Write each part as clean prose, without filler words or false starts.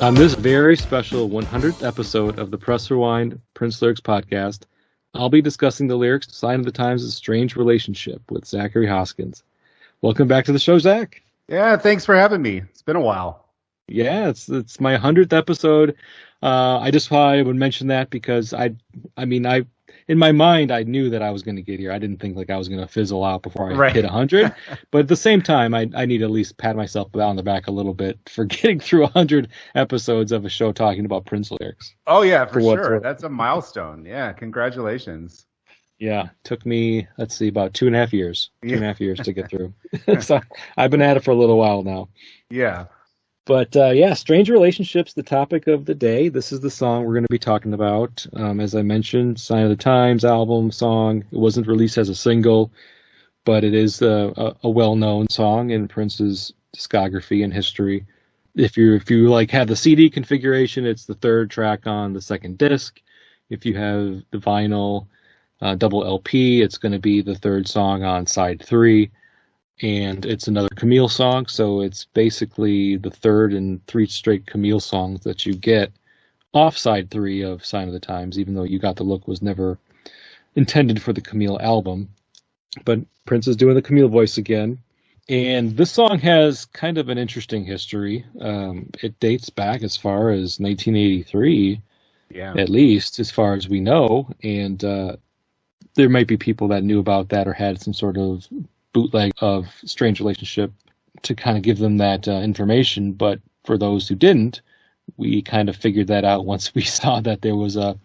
On this very special 100th episode of the Press Rewind Prince Lyrics podcast, I'll be discussing the lyrics to Sign of the Times' Strange Relationship with Zachary Hoskins. Welcome back to the show, Zach. Yeah, thanks for having me. It's been a while. Yeah, it's my 100th episode. I just thought I would mention that because I in my mind, I knew that I was going to get here. I didn't think like I was going to fizzle out before I hit 100. But at the same time, I need to at least pat myself on the back a little bit for getting through 100 episodes of a show talking about Prince lyrics. Oh, yeah, for sure. That's a milestone. Yeah, congratulations. Yeah, took me, about 2.5 years. 2.5 years to get through. So I've been at it for a little while now. Yeah. But Strange Relationships, the topic of the day. This is the song we're going to be talking about. As I mentioned, Sign of the Times album song. It wasn't released as a single, but it is a well-known song in Prince's discography and history. If you have the CD configuration, it's the third track on the second disc. If you have the vinyl double LP, it's going to be the third song on side 3. And it's another Camille song, so it's basically the third and 3 straight Camille songs that you get off side 3 of Sign of the Times, even though You Got the Look was never intended for the Camille album. But Prince is doing the Camille voice again. And this song has kind of an interesting history. It dates back as far as 1983, at least, as far as we know. And there might be people that knew about that or had some sort of bootleg of Strange Relationship to kind of give them that information, but for those who didn't, we kind of figured that out once we saw that there was a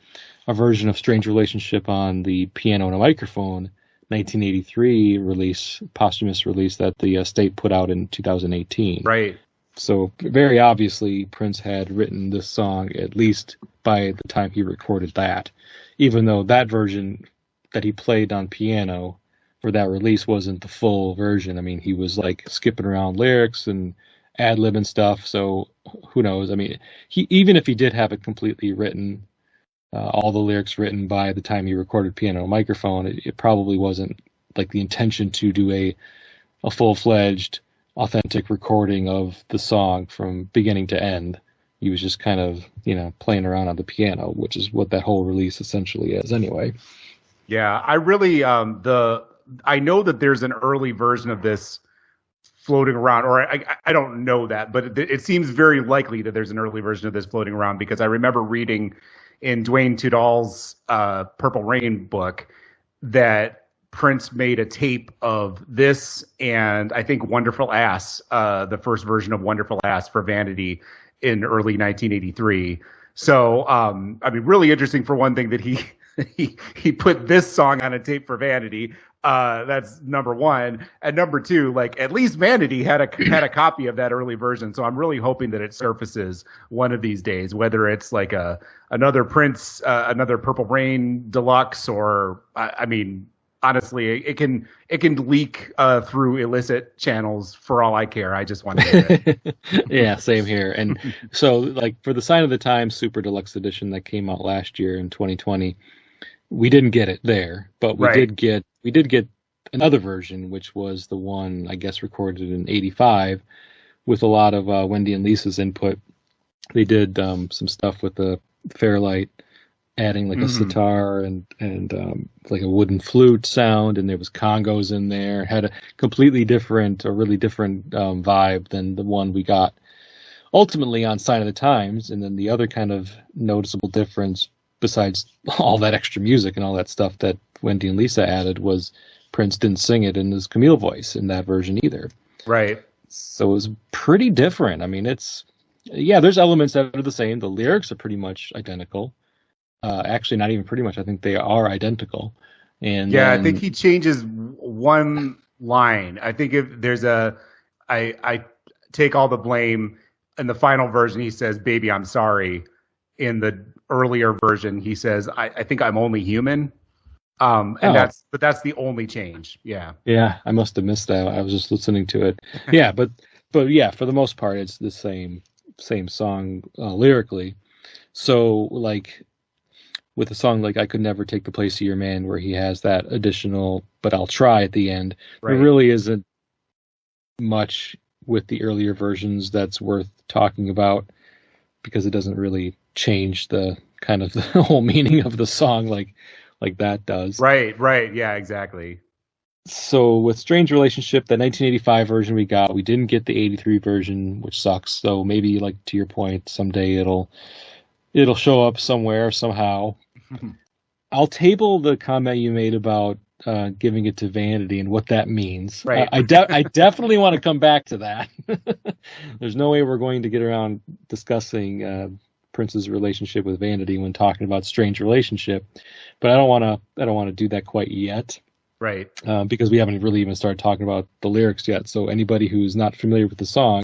version of Strange Relationship on the Piano and a Microphone 1983 release, posthumous release that the state put out in 2018. Right. So very obviously Prince had written this song at least by the time he recorded that, even though that version that he played on piano for that release wasn't the full version. I mean, he was like skipping around lyrics and ad-libbing stuff, so who knows? I mean, even if he did have it completely written, all the lyrics written by the time he recorded Piano and Microphone, it probably wasn't like the intention to do a full-fledged, authentic recording of the song from beginning to end. He was just kind of, playing around on the piano, which is what that whole release essentially is anyway. Yeah, I really, I know that there's an early version of this floating around, or I don't know that, but it seems very likely that there's an early version of this floating around because I remember reading in Dwayne Tudall's Purple Rain book that Prince made a tape of this and I think Wonderful Ass, the first version of Wonderful Ass for Vanity in early 1983. So, really interesting for one thing that he put this song on a tape for Vanity. That's number one. And number two, at least Vanity had a copy of that early version. So I'm really hoping that it surfaces one of these days, whether it's like another Prince, another Purple Rain deluxe, or honestly, it can leak through illicit channels for all I care. I just want to hear it. Yeah, same here. And so for the Sign of the Times Super Deluxe Edition that came out last year in 2020, we didn't get it there, but we did get another version, which was the one, I guess, recorded in 85 with a lot of Wendy and Lisa's input. They did some stuff with the Fairlight, adding a sitar and like a wooden flute sound, and there was congos in there. Had a completely different, or really different vibe than the one we got ultimately on Sign of the Times. And then the other kind of noticeable difference, besides all that extra music and all that stuff that Wendy and Lisa added, was Prince didn't sing it in his Camille voice in that version either. Right. So it was pretty different. I mean, there's elements that are the same. The lyrics are pretty much identical. Actually, not even pretty much. I think they are identical. And I think he changes one line. I think if there's I take all the blame. In the final version, he says, "Baby, I'm sorry." in the earlier version, he says, I think I'm only human. That's the only change. Yeah. Yeah, I must have missed that. I was just listening to it. Yeah, but yeah, for the most part, it's the same song lyrically. So like with a song like I Could Never Take the Place of Your Man, where he has that additional "but I'll try" at the end, Right. there really isn't much with the earlier versions that's worth talking about, because it doesn't really change the kind of the whole meaning of the song like that does. Right. Yeah, exactly. So with Strange Relationship, the 1985 version we didn't get the 83 version, which sucks. So maybe, like to your point, someday it'll show up somewhere somehow. I'll table the comment you made about giving it to Vanity and what that means. Right. I definitely want to come back to that. There's no way we're going to get around discussing Prince's relationship with Vanity when talking about Strange Relationship, but I don't want to do that quite yet. Right. Because we haven't really even started talking about the lyrics yet. So anybody who's not familiar with the song,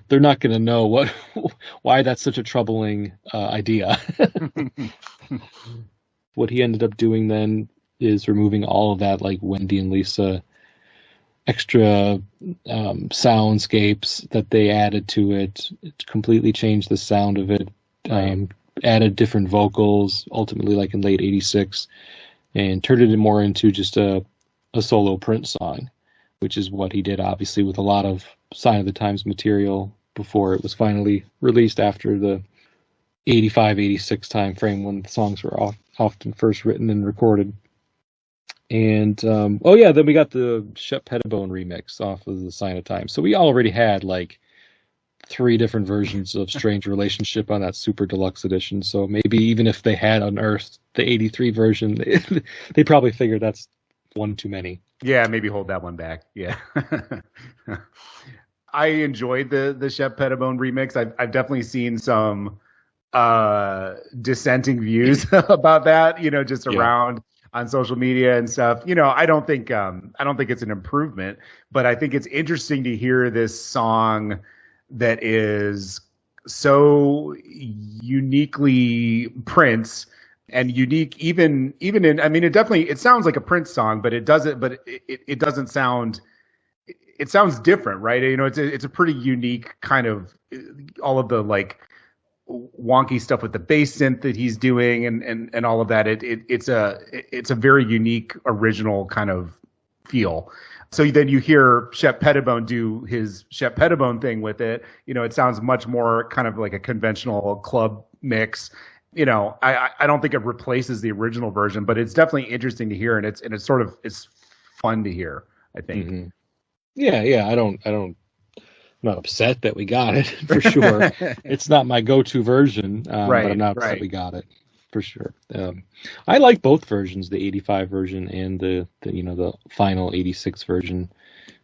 they're not going to know why that's such a troubling idea. What he ended up doing then is removing all of that, like Wendy and Lisa extra soundscapes that they added to it. It completely changed the sound of it. Added different vocals, ultimately, like in late '86, and turned it more into just a solo Prince song, which is what he did, obviously, with a lot of Sign of the Times material before it was finally released after the 85, 86 time frame when the songs were often first written and recorded. And, then we got the Shep Pettibone remix off of the Sign of Times. So we already had, like, 3 different versions of Strange Relationship on that super deluxe edition. So maybe even if they had unearthed the 83 version, they probably figured that's one too many. Yeah, maybe hold that one back. Yeah. I enjoyed the Shep Pettibone remix. I've definitely seen some dissenting views about that, just around on social media and stuff. I don't think it's an improvement, but I think it's interesting to hear this song that is so uniquely Prince. And unique, even in, I mean, it sounds like a Prince song, but it doesn't sound. It sounds different, right? It's a pretty unique kind of, all of the like wonky stuff with the bass synth that he's doing and all of that. It's a very unique, original kind of feel. So then you hear Shep Pettibone do his Shep Pettibone thing with it. It sounds much more kind of like a conventional club mix. I don't think it replaces the original version, but it's definitely interesting to hear, and it's fun to hear, I think. Mm-hmm. Yeah. I'm not upset that we got it, for sure. It's not my go-to version, but I'm not upset we got it, for sure. I like both versions, the 85 version and the final 86 version.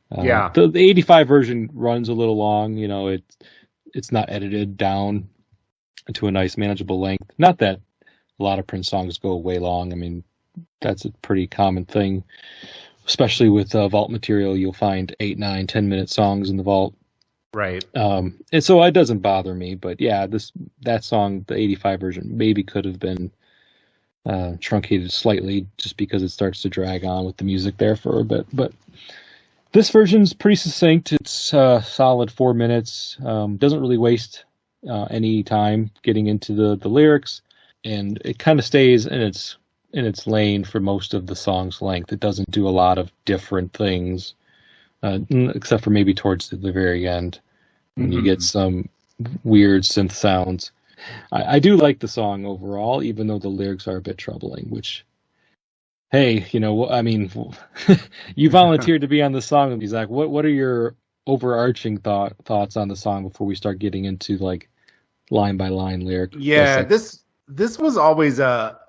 The 85 version runs a little long. It's not edited down to a nice manageable length. Not that a lot of Prince songs go way long. I mean, that's a pretty common thing, especially with vault material. You'll find 8, 9, 10-minute songs in the vault. Right. And so it doesn't bother me, but yeah, that song, the 85 version, maybe could have been truncated slightly just because it starts to drag on with the music there for a bit. But this version's pretty succinct. It's solid 4 minutes. Doesn't really waste any time getting into the lyrics, and it kind of stays in its lane for most of the song's length. It doesn't do a lot of different things, except for maybe towards the very end when you get some weird synth sounds. I do like the song overall, even though the lyrics are a bit troubling, which, hey, I mean, you volunteered to be on the song with me, Zach. What are your overarching thoughts on the song before we start getting into like line by line lyric? Yeah, this was always a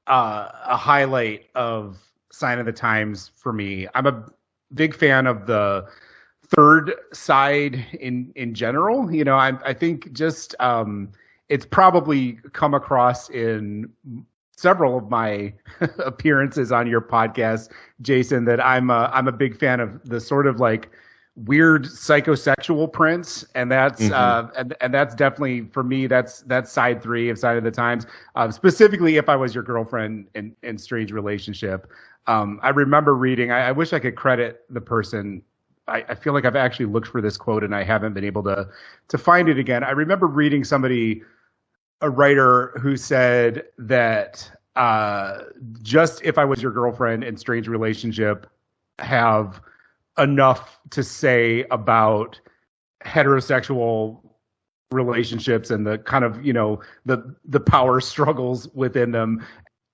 highlight of Sign of the Times for me. I'm a big fan of the third side in general. I think just it's probably come across in several of my appearances on your podcast, Jason, that I'm a big fan of the sort of like weird psychosexual Prince, and that's and that's definitely for me. That's side 3 of Sign of the Times. Specifically, If I Was Your Girlfriend in Strange Relationship. I remember reading. I wish I could credit the person. I feel like I've actually looked for this quote and I haven't been able to find it again. I remember reading a writer who said that just If I Was Your Girlfriend in Strange Relationship have enough to say about heterosexual relationships and the kind of, the power struggles within them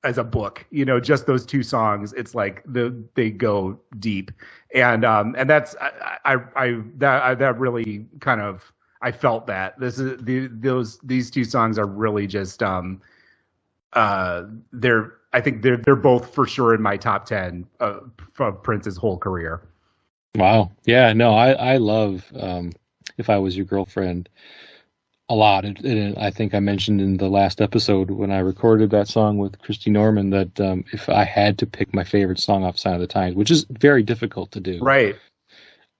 as a book. Just those 2 songs, it's like they go deep. And that's that really kind of, I felt that these 2 songs are really just I think they're both for sure in my top 10 of Prince's whole career. Wow. Yeah, no, I love If I Was Your Girlfriend a lot. I think I mentioned in the last episode when I recorded that song with Christy Norman that if I had to pick my favorite song off Sign of the Times, which is very difficult to do. Right.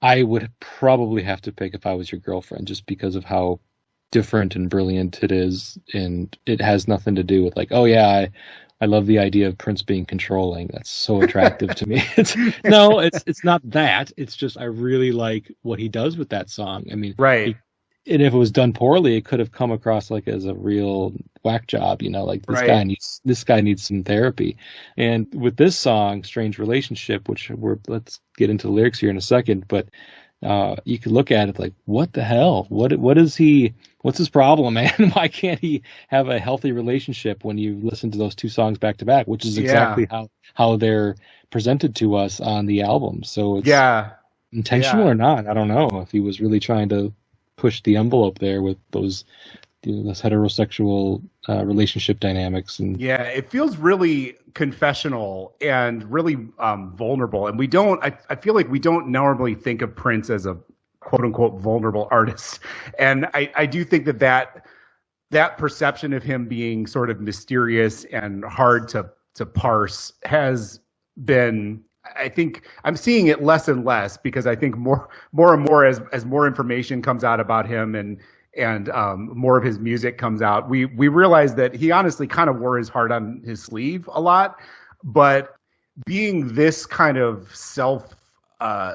I would probably have to pick If I Was Your Girlfriend just because of how different and brilliant it is. And it has nothing to do with like, oh yeah, I love the idea of Prince being controlling. That's so attractive to me. It's not that. It's just I really like what he does with that song. I mean, right. And if it was done poorly, it could have come across like as a real whack job, like this guy needs some therapy. And with this song, Strange Relationship, which let's get into the lyrics here in a second, but you could look at it like, what the hell? What's his problem, man? Why can't he have a healthy relationship when you listen to those 2 songs back to back, which is exactly how they're presented to us on the album. So it's intentional or not. I don't know if he was really trying to push the envelope there with those heterosexual relationship dynamics. And it feels really confessional and really vulnerable. And I feel like we don't normally think of Prince as a quote unquote vulnerable artist. And I do think that perception of him being sort of mysterious and hard to parse has been, I think I'm seeing it less and less because I think more and more as more information comes out about him and more of his music comes out, we realize that he honestly kind of wore his heart on his sleeve a lot. But being this kind of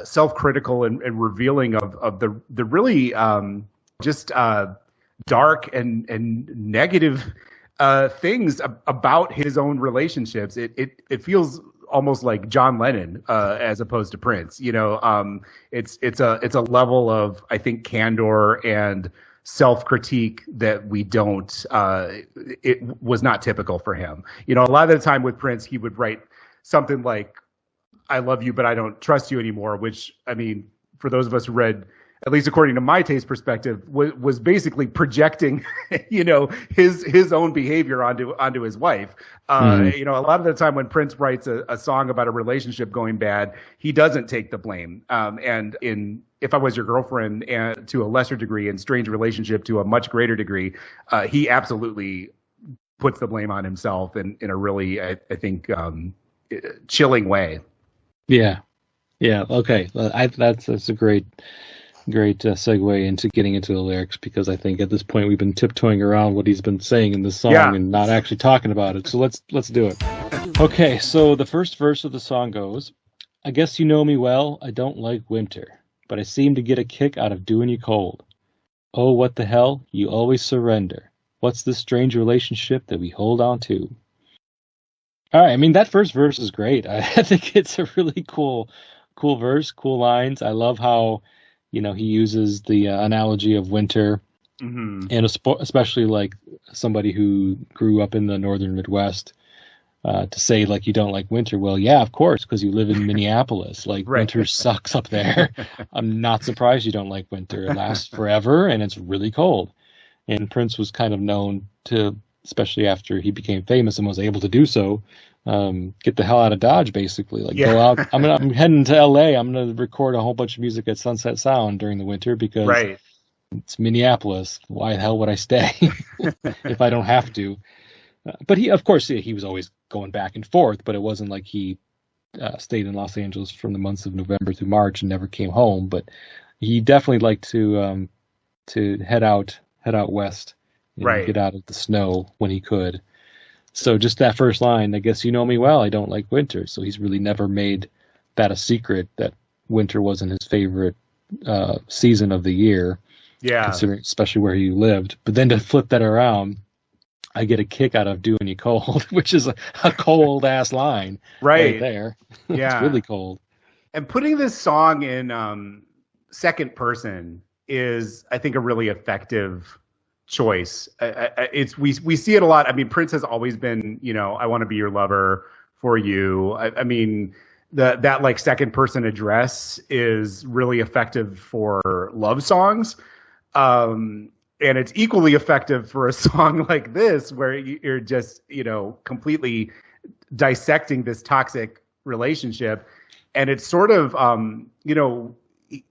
self-critical and revealing of the really just dark and negative things about his own relationships, it feels almost like John Lennon as opposed to Prince. It's a level of, I think, candor and self-critique that we don't it was not typical for him. A lot of the time with Prince, he would write something like, I love you, but I don't trust you anymore, which, I mean, for those of us who read, at least according to my taste perspective, was basically projecting, his own behavior onto his wife. A lot of the time when Prince writes a song about a relationship going bad, he doesn't take the blame. And in If I Was Your Girlfriend, and to a lesser degree, in Strange Relationship to a much greater degree, he absolutely puts the blame on himself in a really, I think, chilling way. Yeah. Okay. That's a great segue into getting into the lyrics, because I think at this point we've been tiptoeing around what he's been saying in the song and not actually talking about it. So let's do it. Okay, so the first verse of the song goes, I guess you know me well, I don't like winter, but I seem to get a kick out of doing you cold. Oh, what the hell, you always surrender. What's this strange relationship that we hold on to? All right, I mean, that first verse is great. I think it's a really cool verse, cool lines. I love how he uses the analogy of winter, and especially like somebody who grew up in the northern Midwest, to say like you don't like winter. Well, yeah, of course, because you live in Minneapolis. Like winter sucks up there. I'm not surprised you don't like winter. It lasts forever and it's really cold. And Prince was kind of known to, especially after he became famous and was able to do so, get the hell out of Dodge, basically. Like, go out. I'm heading to LA. I'm going to record a whole bunch of music at Sunset Sound during the winter because it's Minneapolis. Why the hell would I stay if I don't have to? But he, of course, he was always going back and forth, but it wasn't like he stayed in Los Angeles from the months of November through March and never came home. But he definitely liked to head out west and Right. get out of the snow when he could. So just that first line, I guess you know me well, I don't like winter. So he's really never made that a secret that winter wasn't his favorite season of the year, Yeah. considering especially where he lived. But then to flip that around, I get a kick out of "Doing You Cold," which is a cold ass line right Right. there. It's Yeah. really cold. And putting this song in second person is, I think, a really effective choice. It's we see it a lot. I mean, Prince has always been, I want to be your lover for you. I mean, that like second person address is really effective for love songs. And it's equally effective for a song like this, where you're just, completely dissecting this toxic relationship. And it's sort of,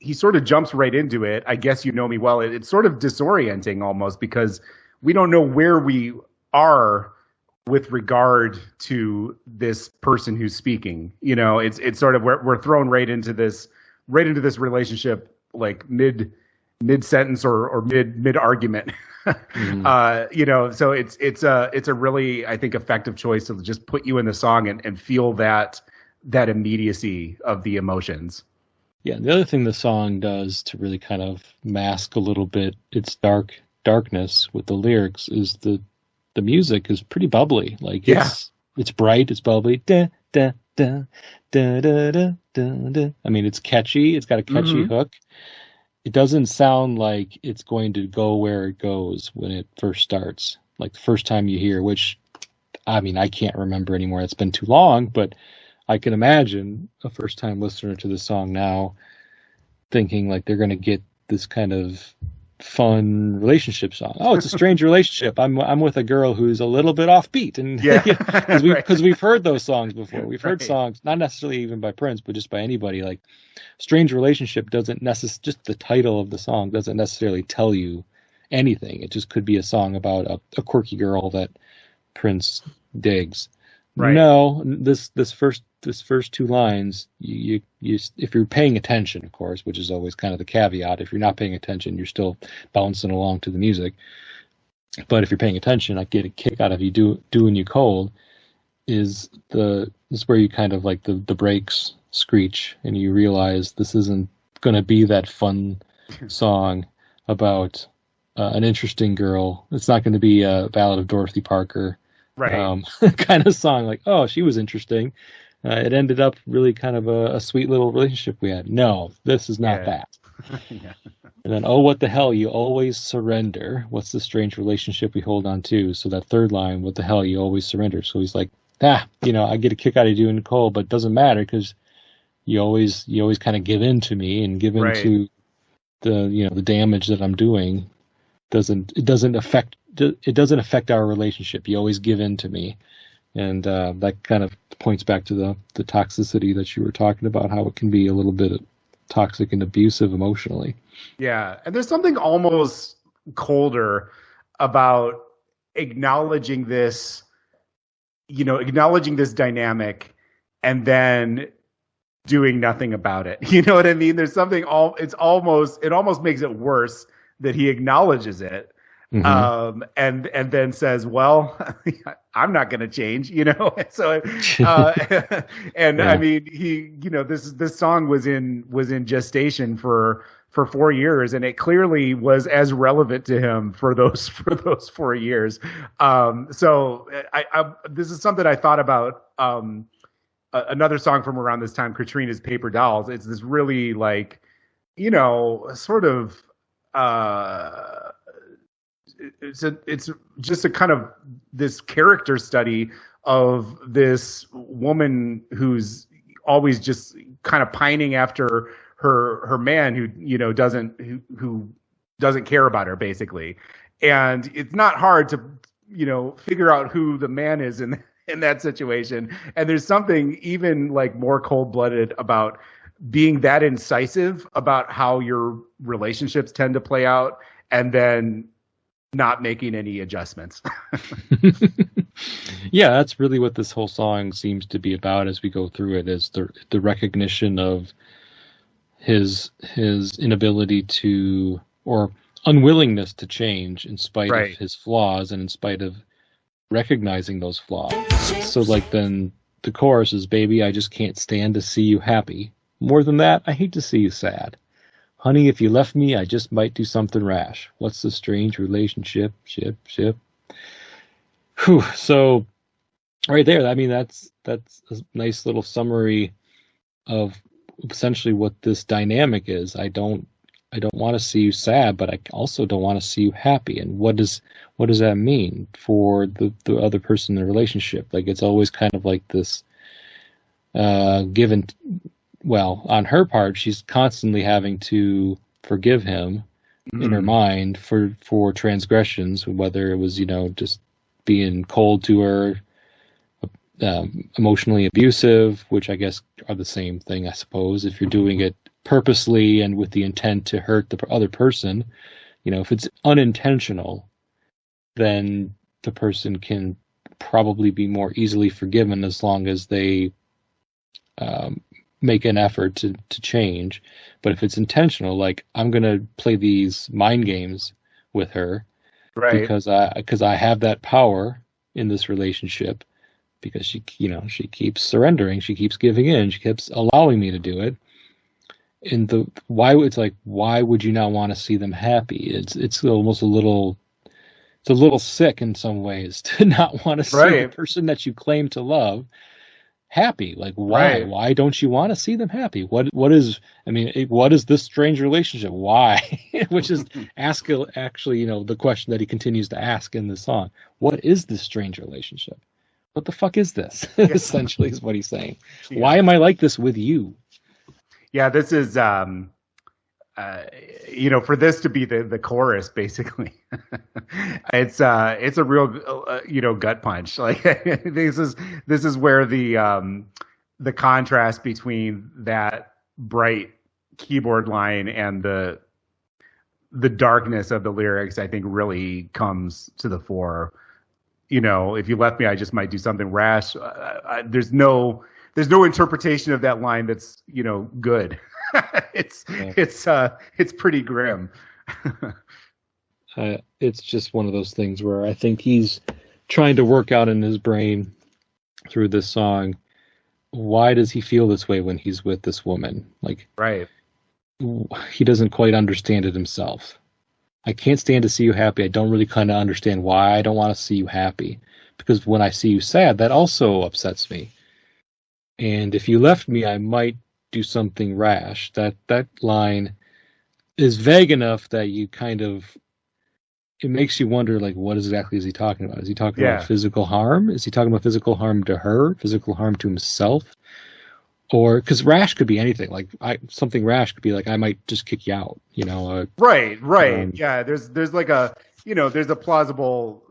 he sort of jumps right into it. I guess you know me well. It's sort of disorienting almost, because we don't know where we are with regard to this person who's speaking. It's sort of, we're thrown right into this relationship, like mid sentence or mid argument. So it's a really, I think, effective choice to just put you in the song and feel that immediacy of the emotions. Yeah, the other thing the song does to really kind of mask a little bit its darkness with the lyrics is the music is pretty bubbly. Like Yeah. it's bright, it's bubbly. Da, da, da, da, da, da, da, da. I mean, it's catchy. It's got a catchy hook. It doesn't sound like it's going to go where it goes when it first starts. Like the first time you hear, which, I mean, I can't remember anymore. It's been too long, but I can imagine a first-time listener to the song now thinking like they're going to get this kind of fun relationship song. Oh, it's a strange relationship. I'm with a girl who's a little bit offbeat, and because we've heard those songs before. We've heard songs, not necessarily even by Prince, but just by anybody. Like strange relationship doesn't necessarily, just the title of the song doesn't necessarily tell you anything. It just could be a song about a quirky girl that Prince digs. Right. No, this first two lines, you if you're paying attention, of course, which is always kind of the caveat. If you're not paying attention, you're still bouncing along to the music. But if you're paying attention, I get a kick out of you doing you cold. Is where you kind of like the brakes screech and you realize this isn't going to be that fun song about an interesting girl. It's not going to be a ballad of Dorothy Parker. Right. Kind of song like, oh, she was interesting. It ended up really kind of a sweet little relationship we had. No, this is not that. Yeah. And then, oh, what the hell, you always surrender. What's the strange relationship we hold on to? So that third line, what the hell, you always surrender. So he's like, I get a kick out of you and Cole, but it doesn't matter because you always kind of give in to me and give in to the damage that I'm doing. It doesn't affect our relationship. You always give in to me. And that kind of points back to the toxicity that you were talking about, how it can be a little bit toxic and abusive emotionally. Yeah. And there's something almost colder about acknowledging this dynamic and then doing nothing about it. You know what I mean? There's something it almost makes it worse that he acknowledges it. Mm-hmm. And then says, well, I'm not going to change, So, and I mean, he, this song was in gestation for 4 years, and it clearly was as relevant to him for those 4 years. So this is something I thought about. Another song from around this time, Katrina's Paper Dolls. It's this really like, sort of, it's just a kind of this character study of this woman who's always just kind of pining after her man who doesn't care about her, basically. And it's not hard to figure out who the man is in that situation. And there's something even like more cold-blooded about being that incisive about how your relationships tend to play out and then not making any adjustments. Yeah, that's really what this whole song seems to be about as we go through it, is the recognition of his inability to, or unwillingness to change in spite of Right. his flaws and in spite of recognizing those flaws. So like then the chorus is, baby, I just can't stand to see you happy. More than that, I hate to see you sad. Honey, if you left me, I just might do something rash. What's the strange relationship? Ship. Whew. So right there, I mean that's a nice little summary of essentially what this dynamic is. I don't want to see you sad, but I also don't want to see you happy. And what does that mean for the other person in the relationship? Like it's always kind of like this given. Well, on her part, she's constantly having to forgive him in her mind for transgressions, whether it was just being cold to her, emotionally abusive, which I guess are the same thing, I suppose. If you're doing it purposely and with the intent to hurt the other person, if it's unintentional, then the person can probably be more easily forgiven as long as they make an effort to change. But if it's intentional, like I'm gonna play these mind games with her, Right. because I have that power in this relationship, because she keeps surrendering, she keeps giving in, she keeps allowing me to do it. And why would you not want to see them happy? It's almost a little sick in some ways to not want to see the person that you claim to love happy. Like why? Right. Why don't you want to see them happy? What is this strange relationship? Why? Which is actually the question that he continues to ask in the song. What is this strange relationship? What the fuck is this? Essentially is what he's saying. Yeah. Why am I like this with you? Yeah, this is for this to be the chorus, basically, it's a real gut punch. Like this is where the contrast between that bright keyboard line and the darkness of the lyrics, I think, really comes to the fore. If you left me, I just might do something rash. There's no interpretation of that line that's good. It's pretty grim. It's just one of those things where I think he's trying to work out in his brain through this song, why does he feel this way when he's with this woman? Like, right. He doesn't quite understand it himself. I can't stand to see you happy. I don't really kind of understand why I don't want to see you happy, because when I see you sad, that also upsets me. And if you left me, I might do something rash. That line is vague enough that you it makes you wonder, like, what exactly is he talking about? Is he talking about physical harm? Is he talking about physical harm to her? Physical harm to himself? Or, because rash could be anything. Like, something rash could be like, I might just kick you out. Right. Yeah, there's like there's a plausible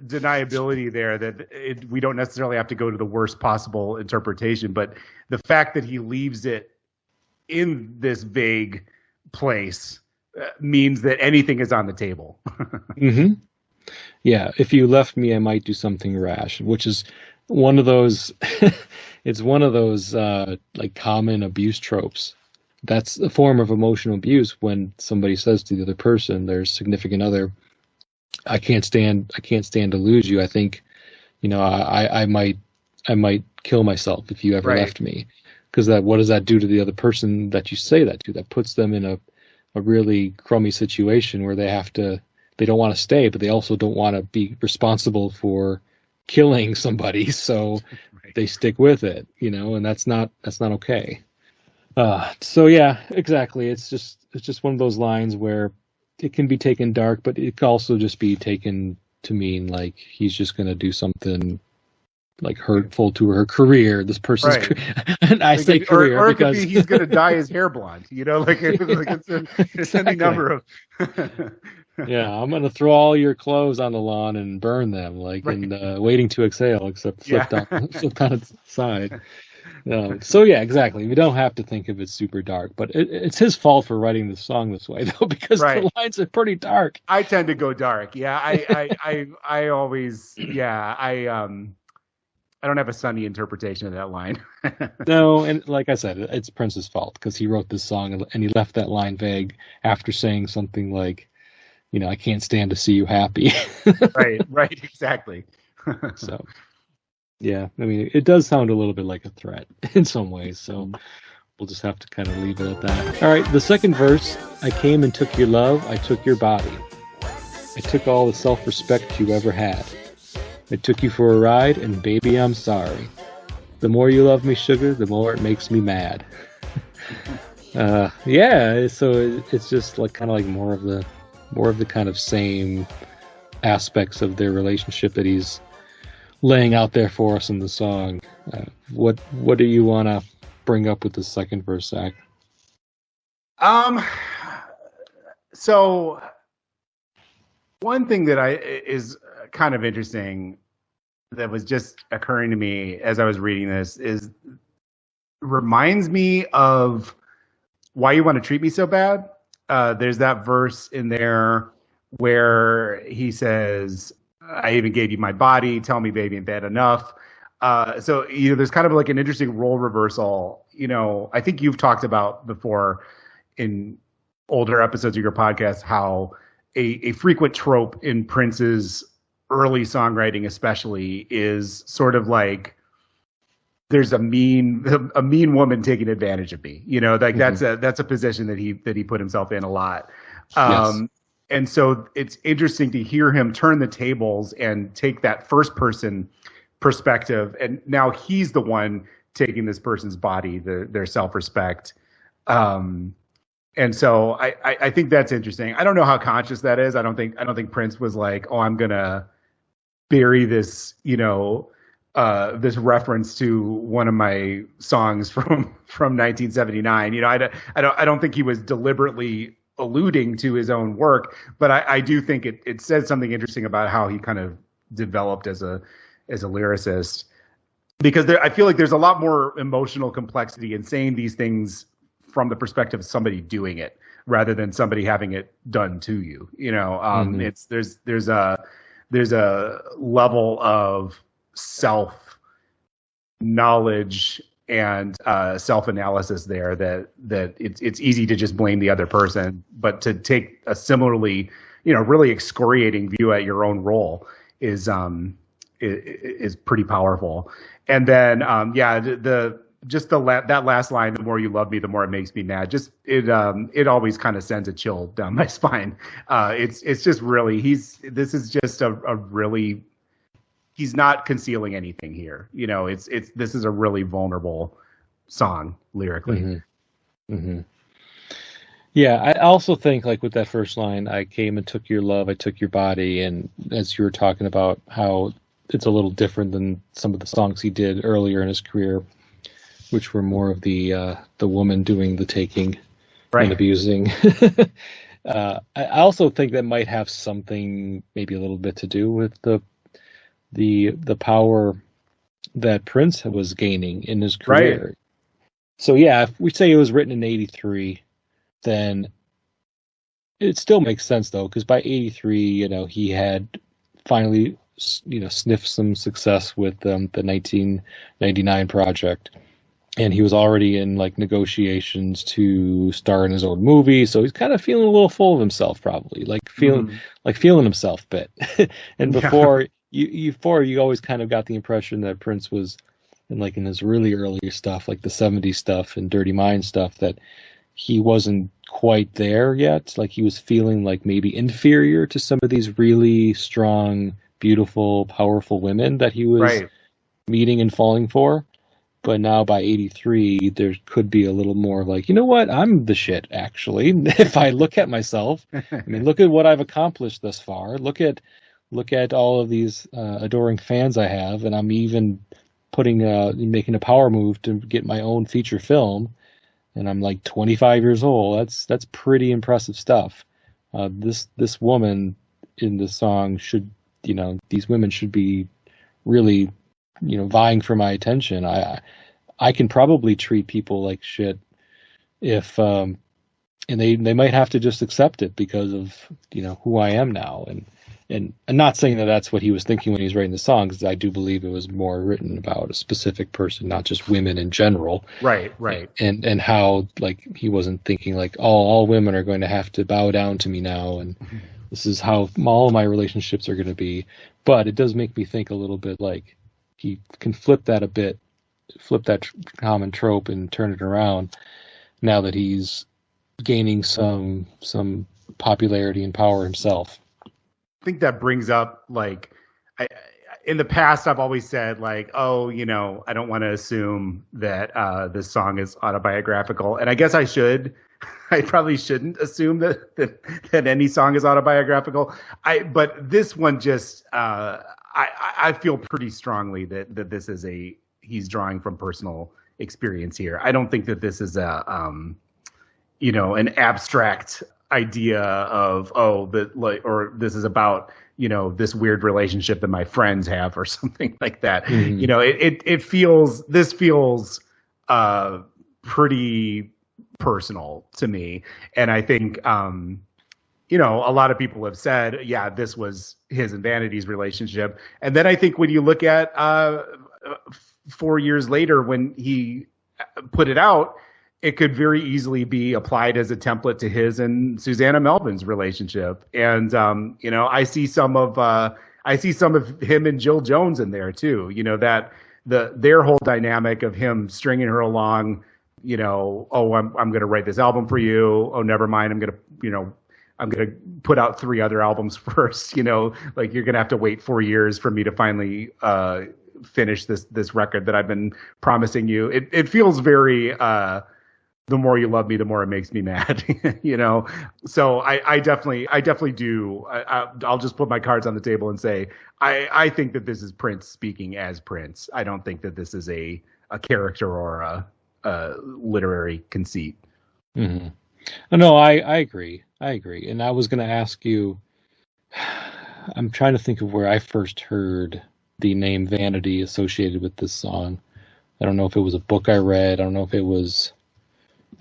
deniability there that we don't necessarily have to go to the worst possible interpretation, but the fact that he leaves it in this vague place means that anything is on the table. Mm-hmm. Yeah, if you left me, I might do something rash, which is one of those it's one of those like common abuse tropes. That's a form of emotional abuse when somebody says to the other person, their significant other, I can't stand to lose you. I think, I might kill myself if you ever left me. Because what does that do to the other person that you say that to? That puts them in a really crummy situation where they don't want to stay, but they also don't want to be responsible for killing somebody, so they stick with it, and that's not okay. So yeah, exactly. It's just one of those lines where it can be taken dark, but it can also just be taken to mean like he's just going to do something like hurtful to her career, this person's and I say career or because he's going to dye his hair blonde, it's any number of yeah, I'm going to throw all your clothes on the lawn and burn them, like in Waiting to Exhale, except flipped on its side. So yeah, exactly. We don't have to think of it super dark, but it's his fault for writing the song this way, though, because Right. the lines are pretty dark. I tend to go dark. Yeah, I always, yeah, I don't have a sunny interpretation of that line. No, and like I said, it's Prince's fault because he wrote this song and he left that line vague after saying something like, I can't stand to see you happy. Right, right, exactly. So, yeah, I mean, it does sound a little bit like a threat in some ways. So we'll just have to kind of leave it at that. All right, the second verse, I came and took your love, I took your body. I took all the self-respect you ever had. I took you for a ride, and baby, I'm sorry. The more you love me, sugar, the more it makes me mad. Yeah, so it's just like kind of like more of the kind of same aspects of their relationship that he's laying out there for us in the song. What do you want to bring up with the second verse, Zach? So one thing that is kind of interesting that was just occurring to me as I was reading this is reminds me of Why You Want to Treat Me So Bad. There's that verse in there where he says, I even gave you my body. Tell me, baby, ain't that enough? So, there's kind of like an interesting role reversal. I think you've talked about before in older episodes of your podcast how a frequent trope in Prince's early songwriting, especially, is sort of like there's a mean woman taking advantage of me. Like that's a position that he put himself in a lot. Yes. And so it's interesting to hear him turn the tables and take that first person perspective. And now he's the one taking this person's body, their self-respect. And so I think that's interesting. I don't know how conscious that is. I don't think Prince was like, oh, I'm going to bury this, this reference to one of my songs from 1979. I don't think he was deliberately alluding to his own work, but I do think it says something interesting about how he kind of developed as a lyricist, because I feel like there's a lot more emotional complexity in saying these things from the perspective of somebody doing it rather than somebody having it done to you. It's there's a level of self knowledge and self-analysis there that it's easy to just blame the other person, but to take a similarly, really excoriating view at your own role is pretty powerful. And then, that last line, the more you love me, the more it makes me mad. Just it always kind of sends a chill down my spine. It's just really, this is just a really, he's not concealing anything here. This is a really vulnerable song lyrically. Mm-hmm. Mm-hmm. Yeah, I also think like with that first line, I came and took your love, I took your body, and as you were talking about how it's a little different than some of the songs he did earlier in his career, which were more of the woman doing the taking and abusing. I also think that might have something, maybe a little bit to do with the power that Prince was gaining in his career. Right. So yeah, if we say it was written in '83, then it still makes sense though, because by '83, he had finally, sniffed some success with the 1999 project. And he was already in like negotiations to star in his own movie, so he's kind of feeling a little full of himself, probably feeling himself a bit. And before you always kind of got the impression that Prince was in his really earlier stuff, like the '70s stuff and Dirty Mind stuff, that he wasn't quite there yet. Like he was feeling like maybe inferior to some of these really strong, beautiful, powerful women that he was meeting and falling for. But now by '83, there could be a little more like, you know what? I'm the shit, actually. If I look at myself, I mean, look at what I've accomplished thus far. Look at all of these adoring fans I have, and I'm even making a power move to get my own feature film, and I'm like 25 years old. That's pretty impressive stuff. This woman in the song should, these women should be really, vying for my attention. I can probably treat people like shit if and they might have to just accept it because of who I am now. And I'm not saying that that's what he was thinking when he was writing the song, because I do believe it was more written about a specific person, not just women in general. Right. And how, like, he wasn't thinking like, oh, all women are going to have to bow down to me now, and this is how all of my relationships are going to be. But it does make me think a little bit, like, he can flip that a bit, flip that common trope and turn it around now that he's gaining some popularity and power himself. I think that brings up, like, in the past, I've always said, like, oh, I don't want to assume that this song is autobiographical. And I guess I should. I probably shouldn't assume that any song is autobiographical. But this one just, I feel pretty strongly that this is he's drawing from personal experience here. I don't think that this is an abstract idea of, or this is about, this weird relationship that my friends have or something like that. Mm-hmm. This feels pretty personal to me. And I think, a lot of people have said, yeah, this was his and Vanity's relationship. And then I think when you look at 4 years later, when he put it out, it could very easily be applied as a template to his and Susanna Melvin's relationship. And, I see some of him and Jill Jones in there too, that their whole dynamic of him stringing her along, oh, I'm going to write this album for you. Oh, never mind. I'm going to put out 3 other albums first, like, you're going to have to wait 4 years for me to finally, finish this record that I've been promising you. It feels very, the more you love me, the more it makes me mad, So I definitely do. I'll just put my cards on the table and say, I think that this is Prince speaking as Prince. I don't think that this is a character or a literary conceit. Mm-hmm. No, I agree. And I was going to ask you, I'm trying to think of where I first heard the name Vanity associated with this song. I don't know if it was a book I read. I don't know if it was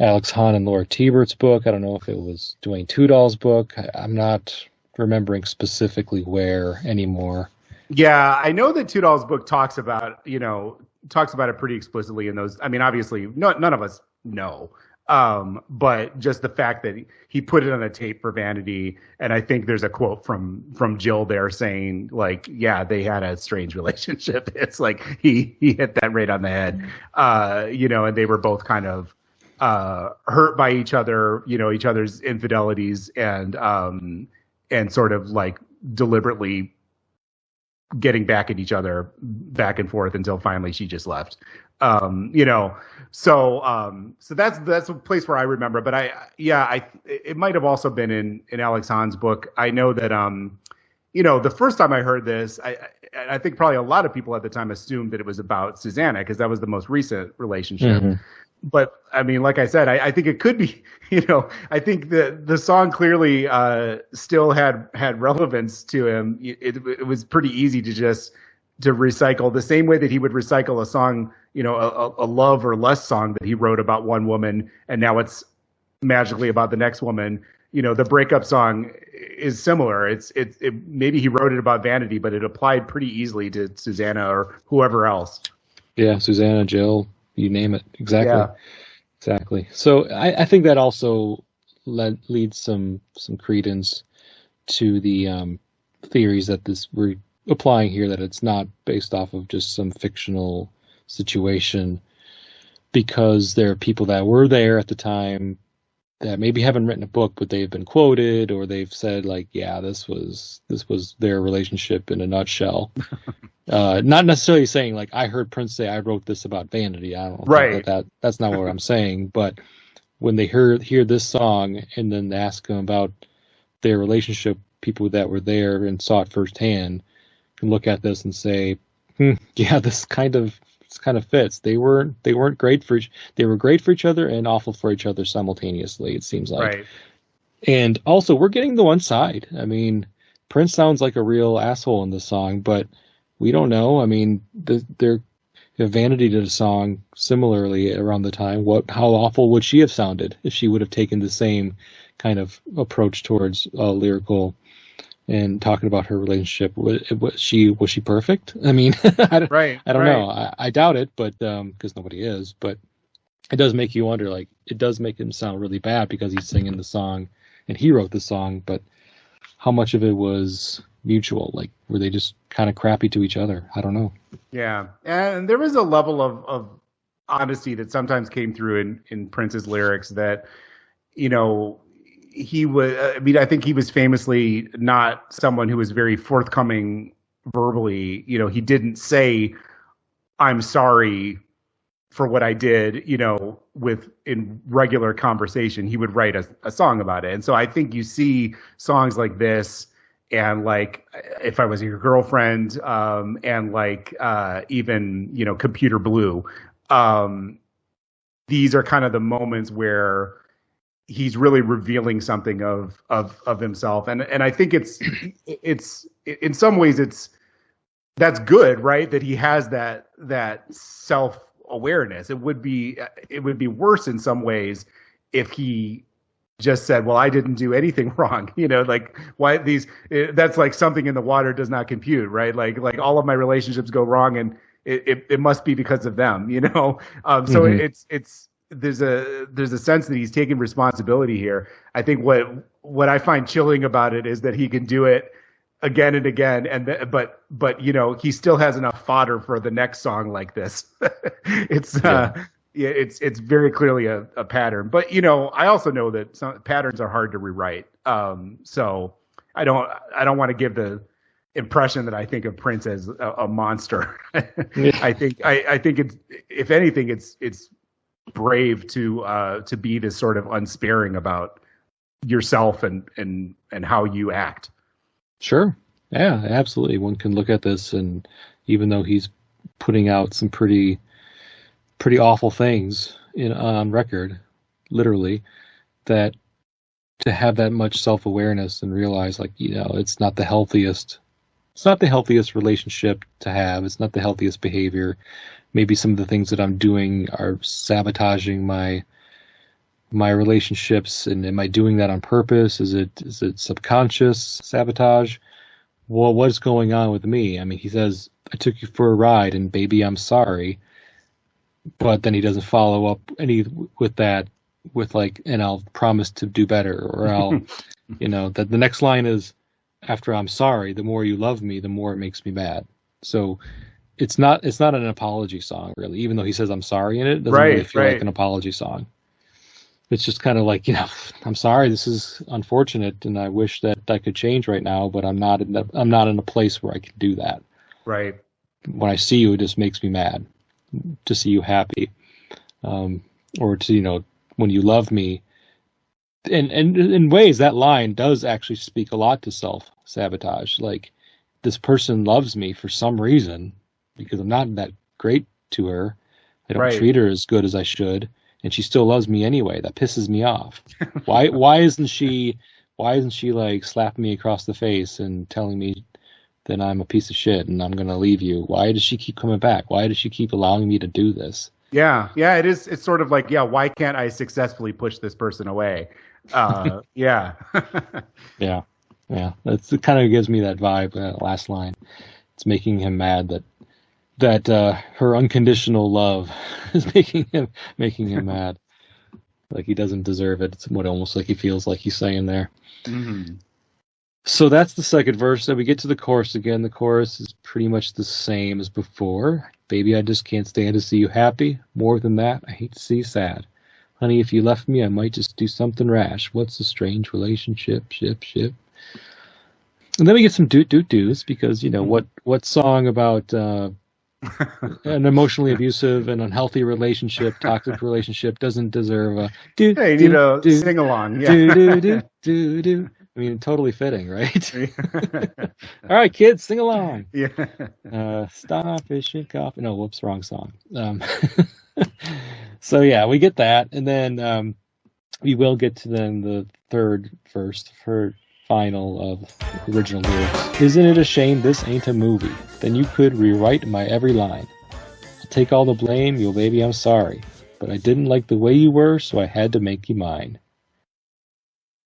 Alex Hahn and Laura Tiebert's book. I don't know if it was Dwayne Tudall's book. I'm not remembering specifically where anymore. Yeah, I know that Tudall's book talks about it pretty explicitly in those. I mean, obviously, none of us know. But just the fact that he put it on a tape for Vanity, and I think there's a quote from Jill there saying, like, yeah, they had a strange relationship. It's like he hit that right on the head, and they were both kind of hurt by each other, each other's infidelities, and sort of like deliberately getting back at each other back and forth until finally she just left. So that's a place where I remember, but it might have also been in Alex Hahn's book. I know that, the first time I heard this, I think probably a lot of people at the time assumed that it was about Susanna, because that was the most recent relationship. Mm-hmm. But I mean, like I said, I think it could be, I think the song clearly still had relevance to him. It was pretty easy to recycle the same way that he would recycle a song, a love or less song that he wrote about one woman, and now it's magically about the next woman. The breakup song is similar. It maybe he wrote it about Vanity, but it applied pretty easily to Susanna or whoever else. Yeah, Susanna, Jill. You name it. Exactly. Yeah. Exactly. So I think that also leads some credence to the theories that we're applying here, that it's not based off of just some fictional situation, because there are people that were there at the time that maybe haven't written a book, but they've been quoted, or they've said, like, yeah, this was their relationship in a nutshell. Not necessarily saying, like, I heard Prince say I wrote this about Vanity. I don't know that's not what I'm saying. But when they hear this song and then ask them about their relationship, people that were there and saw it firsthand can look at this and say, yeah, this kind of fits. They weren't great for they were great for each other and awful for each other simultaneously, it seems like. Right. And also, we're getting the one side. I mean, Prince sounds like a real asshole in this song, but we don't know. I mean, If Vanity did a song similarly around the time, how awful would she have sounded if she would have taken the same kind of approach towards lyrical and talking about her relationship? Was she perfect? I mean, Right. I don't know. I doubt it, but because nobody is. But it does make you wonder. Like, it does make him sound really bad because he's singing the song and he wrote the song. But how much of it was mutual? Like, were they just kind of crappy to each other? I don't know. Yeah, and there was a level of honesty that sometimes came through in Prince's lyrics that, you know, he was. I mean, I think he was famously not someone who was very forthcoming verbally. You know, he didn't say, "I'm sorry for what I did," you know, in regular conversation. He would write a song about it. And so I think you see songs like this and like If I Was Your Girlfriend, and like even, you know, Computer Blue. These are kind of the moments where he's really revealing something of himself. And I think it's in some ways that's good, right? That he has that self-awareness. It would be worse in some ways if he just said, well, I didn't do anything wrong. You know, like, why that's like something in the water does not compute, right? Like all of my relationships go wrong and it must be because of them, you know? So there's a sense that he's taking responsibility here. I think what I find chilling about it is that he can do it again and again, but you know, he still has enough fodder for the next song like this. It's very clearly a pattern. But you know, I also know that some patterns are hard to rewrite. So I don't want to give the impression that I think of Prince as a monster. I think it's, if anything, it's brave to be this sort of unsparing about yourself and how you act. Sure. Yeah, absolutely. One can look at this, and even though he's putting out some pretty awful things on record, literally, that to have that much self-awareness and realize, like, you know, it's not the healthiest relationship to have. It's not the healthiest behavior. Maybe some of the things that I'm doing are sabotaging my relationships, and am I doing that on purpose? Is it subconscious sabotage? Well, what's going on with me? I mean, he says, I took you for a ride and baby, I'm sorry. But then he doesn't follow up with that with like, and I'll promise to do better, or I'll, you know, that the next line is, after I'm sorry, the more you love me, the more it makes me mad. So it's not an apology song, really, even though he says I'm sorry in it. It doesn't really feel like an apology song. It's just kind of like, you know, I'm sorry, this is unfortunate, and I wish that I could change right now, but I'm not in a place where I can do that. Right. When I see you, it just makes me mad to see you happy, or to, you know, when you love me. And in ways, that line does actually speak a lot to self-sabotage. Like, this person loves me for some reason because I'm not that great to her. I don't treat her as good as I should, and she still loves me anyway. That pisses me off. Why isn't she like slapping me across the face and telling me that I'm a piece of shit and I'm going to leave you? Why does she keep coming back? Why does she keep allowing me to do this? Yeah, it is. It's sort of like, yeah, why can't I successfully push this person away? Yeah. Yeah. It kind of gives me that vibe, that last line. It's making him mad that her unconditional love is making him mad. Like he doesn't deserve it. It's what almost like he feels like he's saying there. Mm-hmm. So that's the second verse. So we get to the chorus again. The chorus is pretty much the same as before. Baby, I just can't stand to see you happy. More than that, I hate to see you sad. Honey, if you left me, I might just do something rash. What's a strange relationship? Ship. And then we get some do's because, you know, what song about an emotionally abusive and unhealthy relationship, toxic relationship doesn't deserve a do. Hey, you need to sing along. Yeah. Do. I mean, totally fitting, right? All right, kids, sing along. Yeah. Stop fishing coffee. No, whoops, wrong song. So yeah, we get that, and then we will get to then the third verse, third final of original lyrics. Isn't it a shame this ain't a movie? Then you could rewrite my every line. I'll take all the blame, yo baby, I'm sorry. But I didn't like the way you were, so I had to make you mine.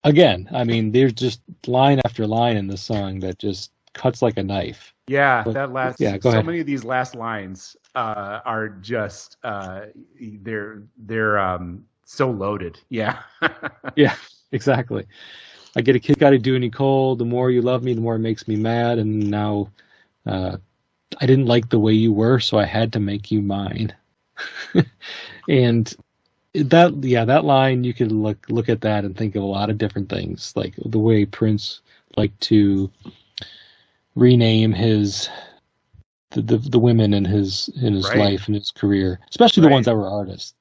Again, I mean, there's just line after line in this song that just cuts like a knife. Yeah, But, that yeah, last go so ahead. many of these last lines are just they're so loaded. Yeah. Yeah, exactly. I get a kick out of doing you cold. The more you love me, the more it makes me mad. And now uh, I didn't like the way you were, so I had to make you mine. And that line, you could look at that and think of a lot of different things, like the way Prince liked to rename the women in his Right. life and his career, especially the ones Right. that were artists.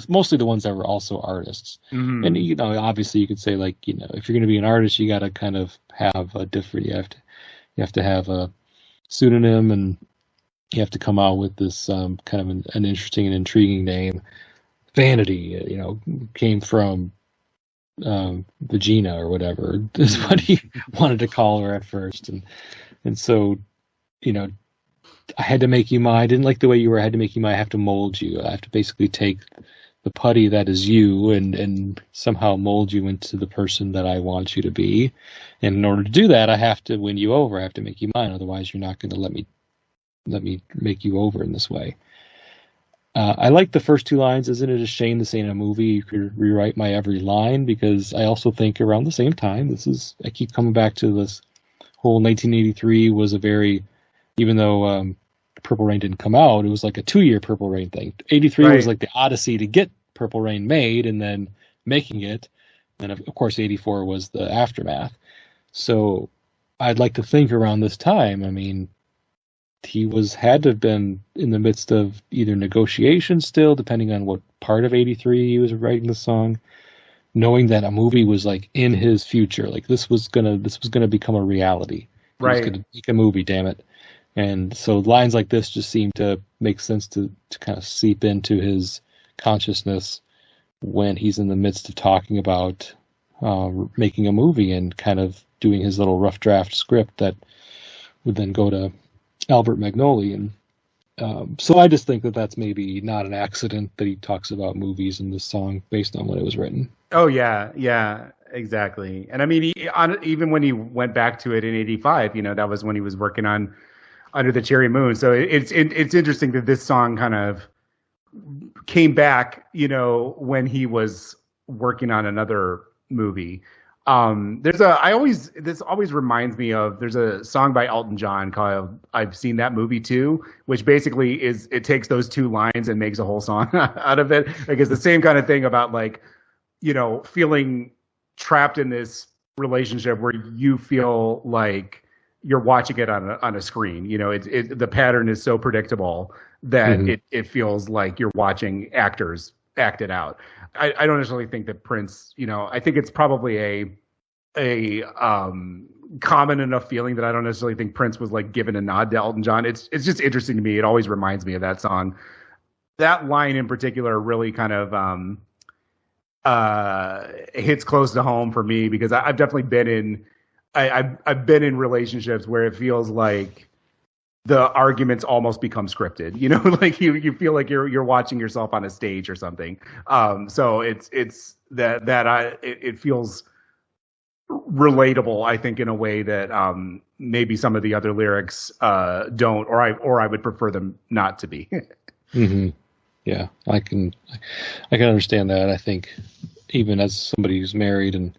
Mostly the ones that were also artists. And Hmm. obviously, you could say, like, if you're going to be an artist, you got to kind of have a different. You have to have a pseudonym, and you have to come out with this kind of an interesting and intriguing name. Vanity, came from Vagina or whatever is what Hmm. he wanted to call her at first, and so you know I had to make you mine. I didn't like the way you were. I had to make you mine. I have to mold you. I have to basically take the putty that is you and somehow mold you into the person that I want you to be. And in order to do that, I have to win you over. I have to make you mine. Otherwise, you're not going to let me make you over in this way. I like the first two lines. Isn't it a shame this ain't a movie? You could rewrite my every line, because I also think around the same time, I keep coming back to this whole 1983 was a very, even though Purple Rain didn't come out, it was like a 2 year Purple Rain thing. 83 was Right. like the odyssey to get Purple Rain made and then making it. And of course, 84 was the aftermath. So I'd like to think around this time, I mean, had to have been in the midst of either negotiations still, depending on what part of 83 he was writing the song, knowing that a movie was like in his future, like this was gonna become a reality. He was Right. gonna make a movie, damn it. And so lines like this just seem to make sense to kind of seep into his consciousness when he's in the midst of talking about making a movie and kind of doing his little rough draft script that would then go to Albert Magnoli. And so I just think that that's maybe not an accident that he talks about movies in this song based on when it was written. Oh yeah, yeah, exactly. And I mean, even when he went back to it in '85, that was when he was working on Under the Cherry Moon. So it's interesting that this song kind of came back, when he was working on another movie. This always reminds me of, there's a song by Elton John called I've Seen That Movie Too, which basically it takes those two lines and makes a whole song out of it. Like, it's the same kind of thing about, like, feeling trapped in this relationship where you feel like you're watching it on a screen. The pattern is so predictable that Mm-hmm. it feels like you're watching actors act it out. I don't necessarily think that Prince, I think it's probably a common enough feeling that I don't necessarily think Prince was like given a nod to Elton John. It's just interesting to me. It always reminds me of that song. That line in particular really kind of hits close to home for me, because I've definitely been in I've been in relationships where it feels like the arguments almost become scripted. Like you feel like you're watching yourself on a stage or something. So it's it feels relatable, I think, in a way that maybe some of the other lyrics don't, or I would prefer them not to be. Mm-hmm. Yeah, I can understand that. I think even as somebody who's married, and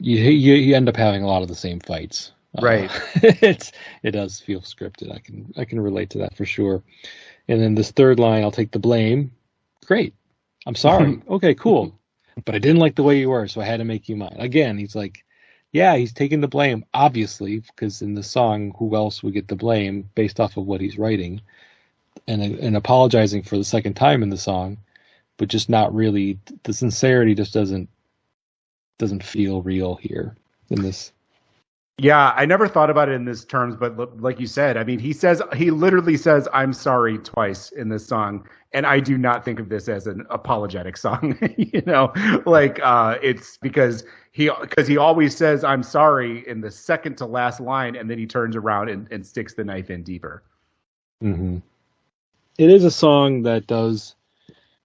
you end up having a lot of the same fights. Right. It does feel scripted. I can relate to that for sure. And then this third line, I'll take the blame. Great. I'm sorry. Okay, cool. But I didn't like the way you were, so I had to make you mine. Again, he's like, yeah, he's taking the blame, obviously, because in the song, who else would get the blame based off of what he's writing, and apologizing for the second time in the song, but just not really. The sincerity just doesn't feel real here in this. Yeah, I never thought about it in this terms, but like you said, I mean, he literally says "I'm sorry" twice in this song, and I do not think of this as an apologetic song. Like, it's because he always says "I'm sorry" in the second to last line, and then he turns around and sticks the knife in deeper. Mm-hmm. it is a song that does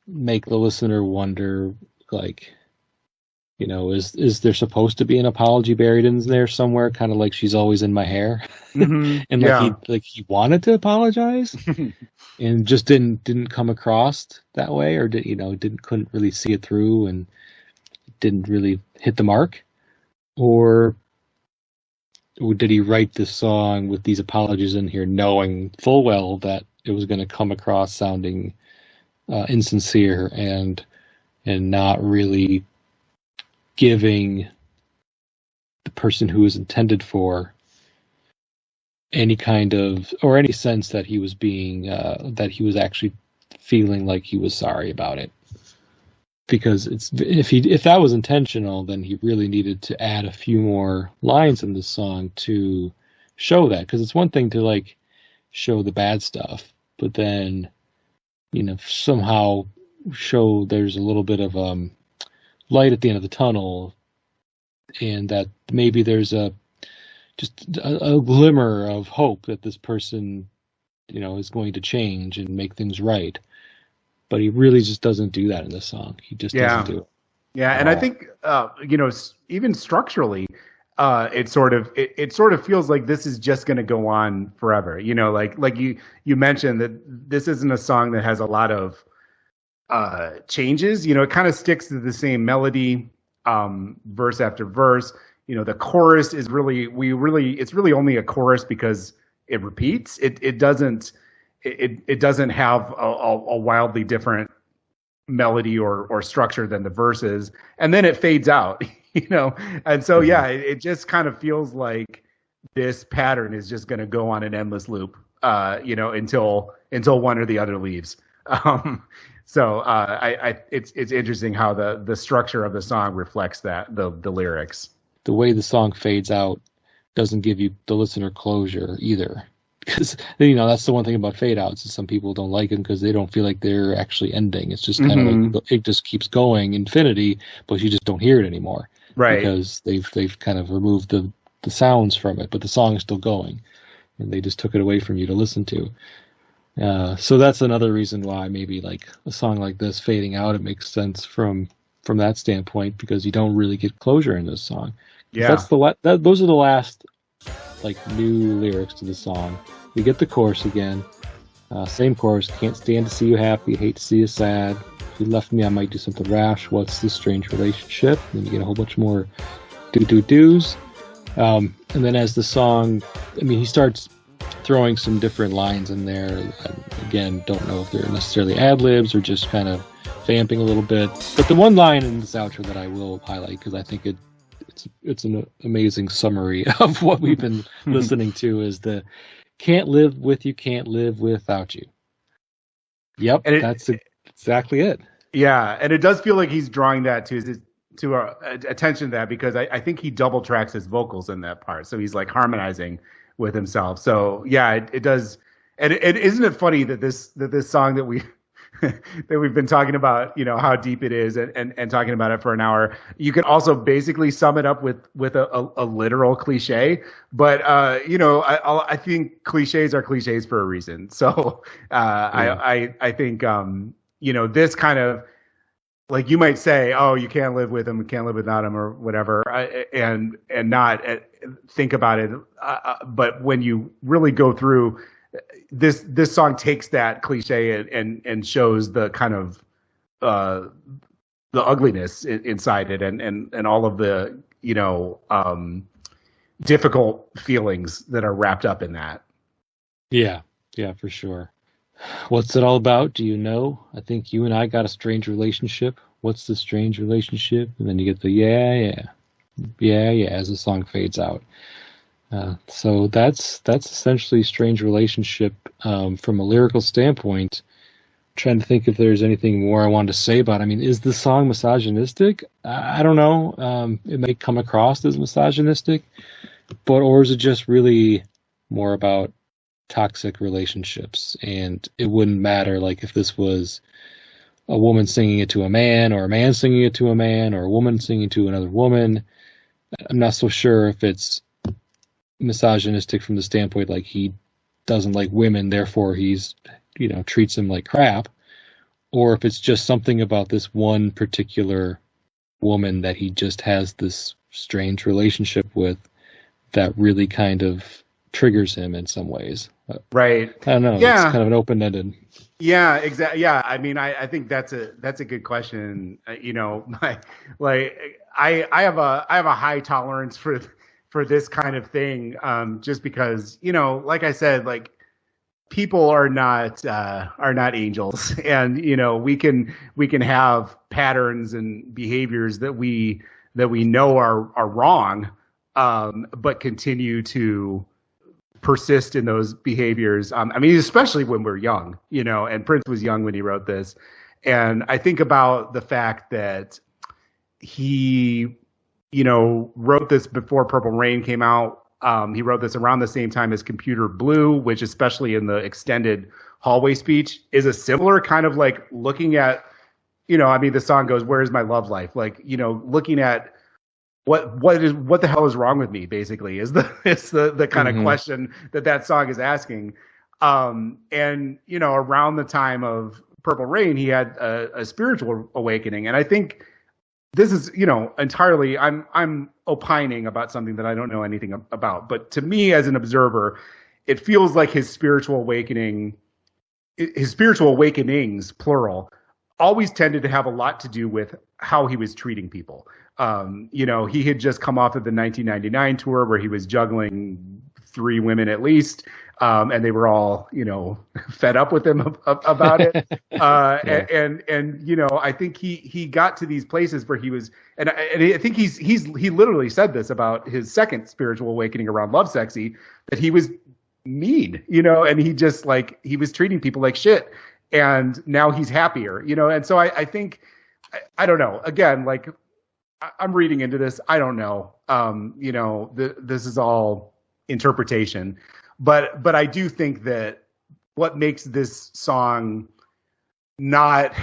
make the listener wonder, like, is there supposed to be an apology buried in there somewhere, kind of like She's Always in My Hair? And Yeah. like he wanted to apologize and just didn't come across that way, or couldn't really see it through and didn't really hit the mark, or did he write this song with these apologies in here knowing full well that it was going to come across sounding insincere and not really giving the person who was intended for any kind of, or any sense that he was being that he was actually feeling like he was sorry about it? Because if that was intentional, then he really needed to add a few more lines in the song to show that. Because it's one thing to like show the bad stuff, but then somehow show there's a little bit of light at the end of the tunnel, and that maybe there's just a glimmer of hope that this person is going to change and make things right. But he really just doesn't do that in this song. He just doesn't do it. Yeah, and I think even structurally, it sort of feels like this is just going to go on forever. Like you mentioned that this isn't a song that has a lot of changes. It kind of sticks to the same melody, verse after verse. The chorus is it's really only a chorus because it repeats. It doesn't have a wildly different melody or structure than the verses, and then it fades out. And so it just kind of feels like this pattern is just going to go on an endless loop, until one or the other leaves. It's interesting how the structure of the song reflects that, the lyrics. The way the song fades out doesn't give you, the listener, closure either. Because that's the one thing about fade outs, is some people don't like them because they don't feel like they're actually ending. It's just kind of like it just keeps going infinity, but you just don't hear it anymore, right? Because they've kind of removed the sounds from it, but the song is still going, and they just took it away from you to listen to. So that's another reason why maybe like a song like this fading out, it makes sense from that standpoint, because you don't really get closure in this song. Yeah, those are the last like new lyrics to the song. We get the chorus again, same chorus. Can't stand to see you happy, hate to see you sad. If you left me, I might do something rash. What's this strange relationship? And you get a whole bunch more do's. And then as the song, he starts throwing some different lines in there. Again, don't know if they're necessarily ad libs or just kind of vamping a little bit. But the one line in this outro that I will highlight, because I think it's an amazing summary of what we've been listening to, is the "can't live with you, can't live without you." Yep, that's exactly it. Yeah, and it does feel like he's drawing that to our attention to that, because I think he double tracks his vocals in that part, so he's like harmonizing with himself. So yeah, it does. And isn't it funny that this song that we've been talking about, how deep it is, and talking about it for an hour, you could also basically sum it up with a literal cliche. But I think cliches are cliches for a reason. So I think this kind of, like, you might say, oh, you can't live with him, you can't live without him, or whatever, and not think about it. But when you really go through, this song takes that cliche and shows the kind of the ugliness inside it, and all of the difficult feelings that are wrapped up in that. Yeah, for sure. What's it all about? Do you know? I think you and I got a strange relationship. What's the strange relationship? And then you get the yeah as the song fades out. So that's essentially Strange Relationship from a lyrical standpoint. I'm trying to think if there's anything more I wanted to say about it. Is the song misogynistic? I don't know. It may come across as misogynistic, or is it just really more about toxic relationships? And it wouldn't matter, like, if this was a woman singing it to a man, or a man singing it to a man, or a woman singing to another woman. I'm not so sure if it's misogynistic from the standpoint like he doesn't like women, therefore he's treats him like crap, or if it's just something about this one particular woman that he just has this strange relationship with that really kind of triggers him in some ways. Right. I don't know. Yeah. It's kind of an open-ended. Yeah, exactly. Yeah, I mean, I think that's a good question. I have a high tolerance for this kind of thing, just because, like I said, like people are not angels, and we can have patterns and behaviors that we know are wrong, but continue to persist in those behaviors. I mean, especially when we're young, and Prince was young when he wrote this. And I think about the fact that he, wrote this before Purple Rain came out. He wrote this around the same time as Computer Blue, which, especially in the extended hallway speech, is a similar kind of like looking at, I mean, the song goes, "Where is my love life?" Like, looking at what the hell is wrong with me, basically, is the kind of question that song is asking. And around the time of Purple Rain, he had a spiritual awakening, and I think this is entirely, I'm opining about something that I don't know anything about, but to me as an observer, it feels like his spiritual awakenings, plural, always tended to have a lot to do with how he was treating people. He had just come off of the 1999 tour where he was juggling 3 women at least, and they were all, fed up with him about it. Yeah. And I think he got to these places where he was, and I think he literally said this about his second spiritual awakening around Lovesexy, that he was mean, and he just he was treating people like shit. And now he's happier, and so I think, I don't know, again, I'm reading into this. I don't know. This is all interpretation, but I do think that what makes this song not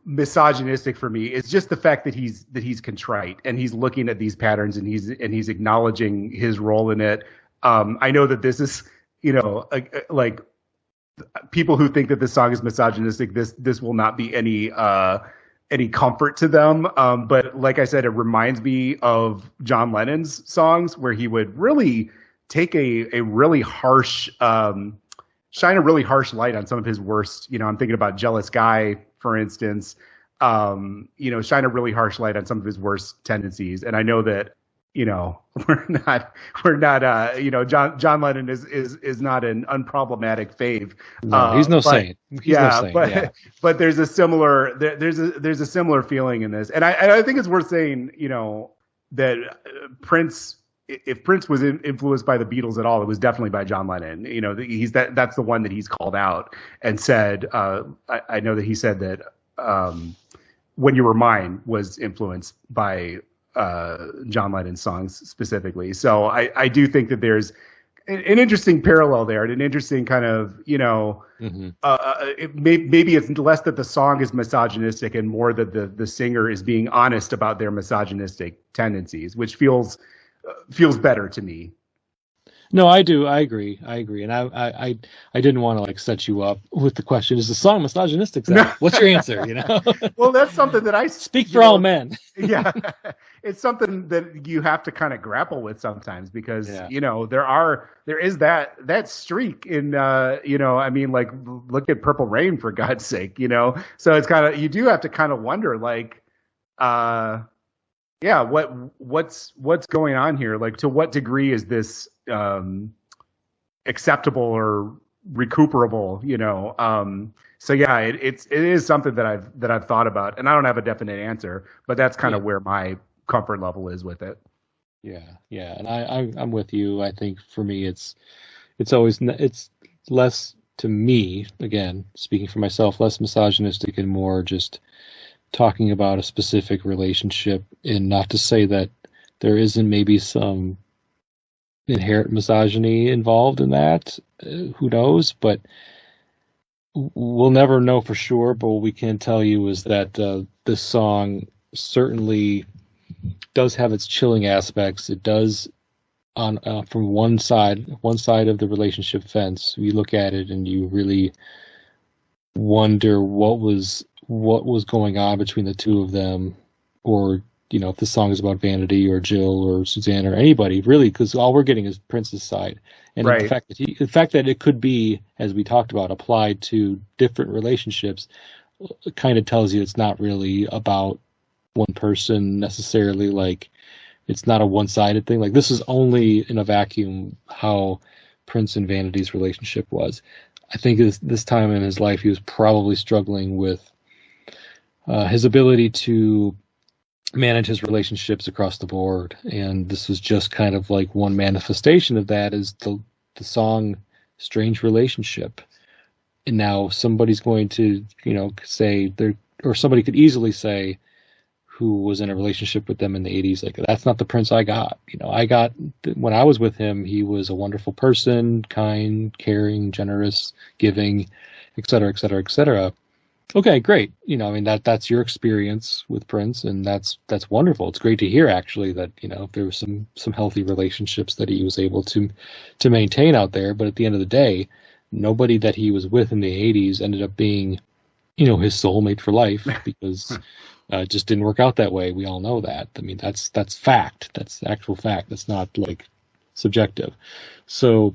misogynistic for me is just the fact that he's contrite and he's looking at these patterns and he's acknowledging his role in it. I know that this is, like people who think that this song is misogynistic, this will not be any comfort to them. But like I said, it reminds me of John Lennon's songs where he would really take a really harsh, shine a really harsh light on some of his worst, I'm thinking about Jealous Guy, for instance, shine a really harsh light on some of his worst tendencies. And I know that, we're not, John Lennon is not an unproblematic fave. No, he's no saint. He's no saint. But there's a similar, there's a similar feeling in this. And I think it's worth saying, that Prince, if Prince was influenced by the Beatles at all, it was definitely by John Lennon. That's the one that he's called out and said, I know that he said that, When You Were Mine was influenced by John Lennon's songs specifically. So I do think that there's an interesting parallel there, and an interesting kind of, maybe it's less that the song is misogynistic and more that the singer is being honest about their misogynistic tendencies, which feels better to me. No, I do. I agree. And I didn't want to set you up with the question, is the song misogynistic? Zach? What's your answer? Well, that's something that I speak for all men. Yeah. It's something that you have to kind of grapple with sometimes because, there is that streak in, I mean, look at Purple Rain, for God's sake, so it's kind of, you do have to kind of wonder, what's going on here? To what degree is this acceptable or recuperable? So yeah, it is something that I've thought about, and I don't have a definite answer, but that's kind of where my comfort level is with it. Yeah, and I'm with you. I think for me, it's less, to me, again speaking for myself, less misogynistic and more just talking about a specific relationship, and not to say that there isn't maybe some inherent misogyny involved in that. Who knows? But we'll never know for sure. But what we can tell you is that this song certainly does have its chilling aspects. It does, on from one side of the relationship fence. You look at it and you really wonder what was going on between the two of them, or if the song is about Vanity or Jill or Suzanne or anybody really, because all we're getting is Prince's side, and Right. the fact that it could be, as we talked about, applied to different relationships, kind of tells you it's not really about one person necessarily. Like, it's not a one-sided thing. Like, this is only in a vacuum how Prince and Vanity's relationship was. I think this time in his life, he was probably struggling with his ability to manage his relationships across the board, and this was just kind of like one manifestation of that, is the song "Strange Relationship." And now somebody's going to, say there, or somebody could easily say, who was in a relationship with them in the 80s, like, that's not the Prince I got. When I was with him, he was a wonderful person, kind, caring, generous, giving, et cetera, et cetera, et cetera. Okay, great. That's your experience with Prince, and that's wonderful. It's great to hear, actually, that there was some healthy relationships that he was able to maintain out there. But at the end of the day, nobody that he was with in the 80s ended up being his soulmate for life, because it just didn't work out that way. We all know that. I mean, that's fact. That's actual fact. That's not like subjective. So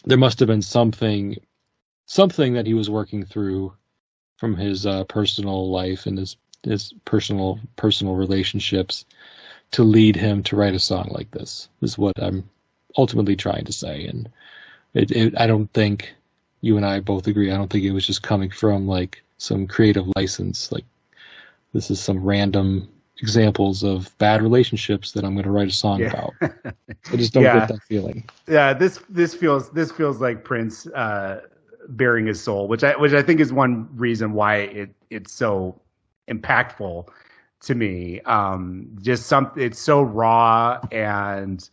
there must have been something that he was working through from his personal life and his personal relationships to lead him to write a song like this, is what I'm ultimately trying to say. And I don't think, you and I both agree, I don't think it was just coming from like some creative license, like, this is some random examples of bad relationships that I'm going to write a song about. I just don't get that feeling. Yeah, this feels like Prince bearing his soul, which I think is one reason why it's so impactful to me. It's so raw, and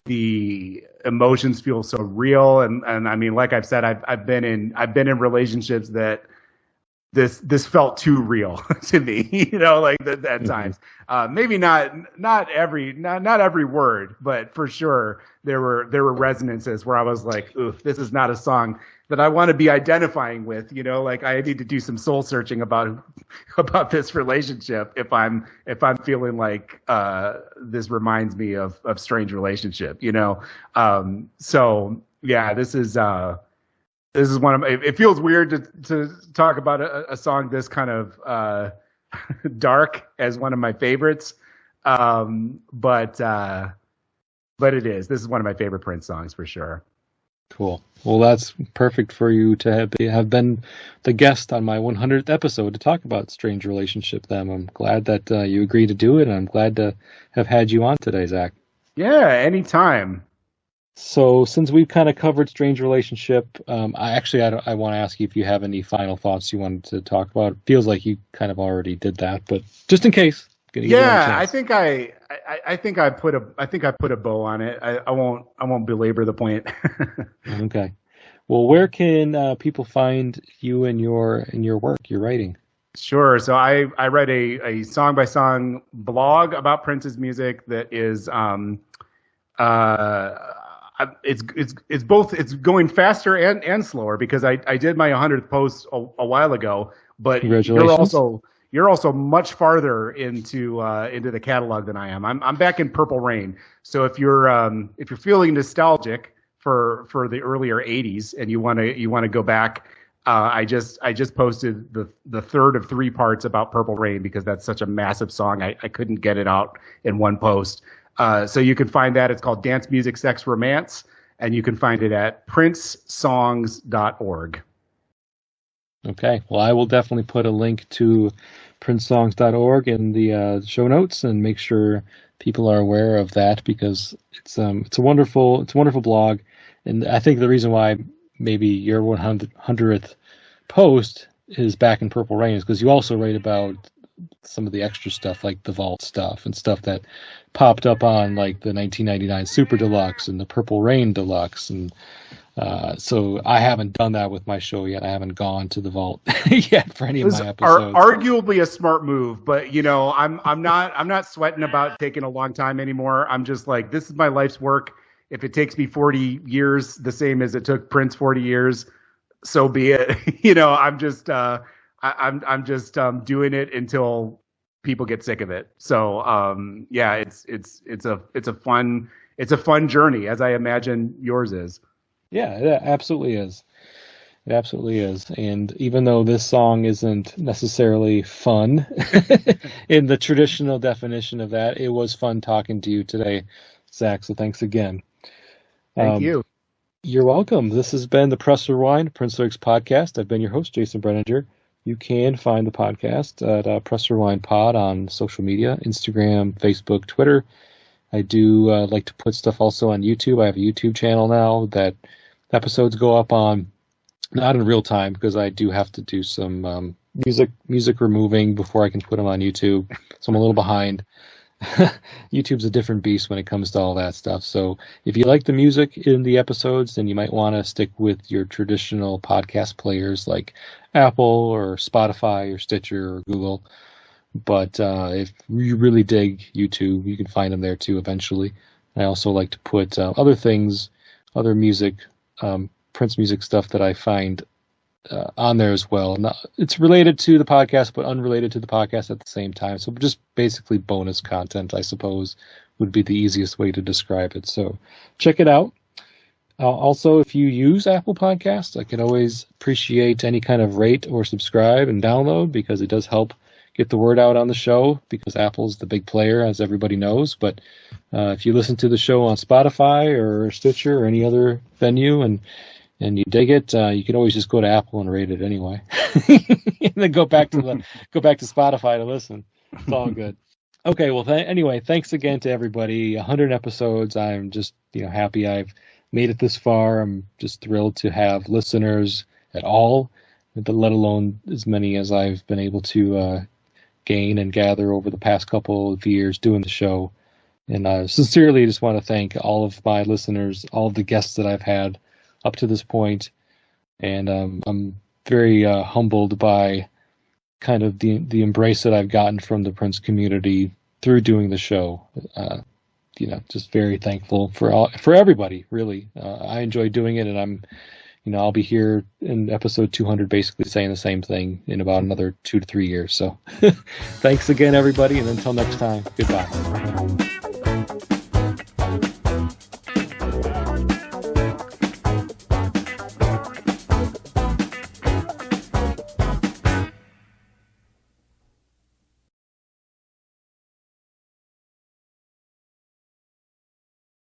the emotions feel so real. And I mean, like I've said, I've been in relationships that this felt too real to me, like at times. Maybe not every word, but for sure there were resonances where I was like, oof, this is not a song that I want to be identifying with. Like, I need to do some soul searching about this relationship if I'm feeling like this reminds me of Strange Relationship. So yeah, this is one of my, it feels weird to talk about a song this kind of dark as one of my favorites. But it is. This is one of my favorite Prince songs for sure. Cool. Well, that's perfect for you to have been the guest on my 100th episode to talk about Strange Relationship. Then I'm glad that you agreed to do it, and I'm glad to have had you on today, Zach. Yeah, anytime. So since we've kind of covered Strange Relationship, I want to ask you if you have any final thoughts you wanted to talk about. It feels like you kind of already did that, but just in case. Yeah, I think I put a bow on it. I won't belabor the point. Okay. Well, where can people find you and your work, your writing? Sure. So I write a song by song blog about Prince's music that is it's both, it's going faster and slower, because I did my 100th post a while ago, but you're also much farther into the catalog than I am. I'm back in Purple Rain. So if you're feeling nostalgic for the earlier 80s and you want to go back, I just posted the third of 3 parts about Purple Rain, because that's such a massive song. I couldn't get it out in one post. So you can find that. It's called Dance Music Sex Romance, and you can find it at princesongs.org. Okay. Well, I will definitely put a link to princesongs.org in the show notes, and make sure people are aware of that, because it's a wonderful blog. And I think the reason why maybe your 100th post is back in Purple Rain is because you also write about some of the extra stuff, like the Vault stuff and stuff that popped up on like the 1999 Super Deluxe and the Purple Rain Deluxe. And so I haven't done that with my show yet. I haven't gone to the Vault yet for any of my episodes. Arguably a smart move, but I'm not sweating about taking a long time anymore. I'm just like, this is my life's work. If it takes me 40 years, the same as it took Prince 40 years, so be it. You know, I'm just doing it until people get sick of it. So yeah, it's a fun journey, as I imagine yours is. Yeah, it absolutely is. It absolutely is. And even though this song isn't necessarily fun in the traditional definition of that, it was fun talking to you today, Zach. So thanks again. Thank you. You're welcome. This has been the Press Rewind Prince Lyrics podcast. I've been your host, Jason Brenninger. You can find the podcast at Press Rewind Pod on social media, Instagram, Facebook, Twitter. I do like to put stuff also on YouTube. I have a YouTube channel now that episodes go up on, not in real time, because I do have to do some music removing before I can put them on YouTube. So I'm a little behind. YouTube's a different beast when it comes to all that stuff. So if you like the music in the episodes, then you might want to stick with your traditional podcast players like Apple or Spotify or Stitcher or Google. But if you really dig YouTube, you can find them there too eventually. I also like to put other things, other music, Prince music stuff that I find on there as well. It's related to the podcast, but unrelated to the podcast at the same time. So just basically bonus content, I suppose, would be the easiest way to describe it. So check it out. Also, if you use Apple Podcasts, I could always appreciate any kind of rate or subscribe and download, because it does help get the word out on the show, because Apple's the big player, as everybody knows. But if you listen to the show on Spotify or Stitcher or any other venue and you dig it, you can always just go to Apple and rate it anyway, and then go back to Spotify to listen. It's all good. Okay, well, anyway, thanks again to everybody. 100 episodes. I'm just happy I've made it this far. I'm just thrilled to have listeners at all, but let alone as many as I've been able to gain and gather over the past couple of years doing the show. And I sincerely just want to thank all of my listeners, all of the guests that I've had up to this point, and I'm very humbled by kind of the embrace that I've gotten from the Prince community through doing the show. Just very thankful for everybody, really. I enjoy doing it, and I'm I'll be here in episode 200 basically saying the same thing in about another 2 to 3 years. So thanks again, everybody, and until next time, goodbye.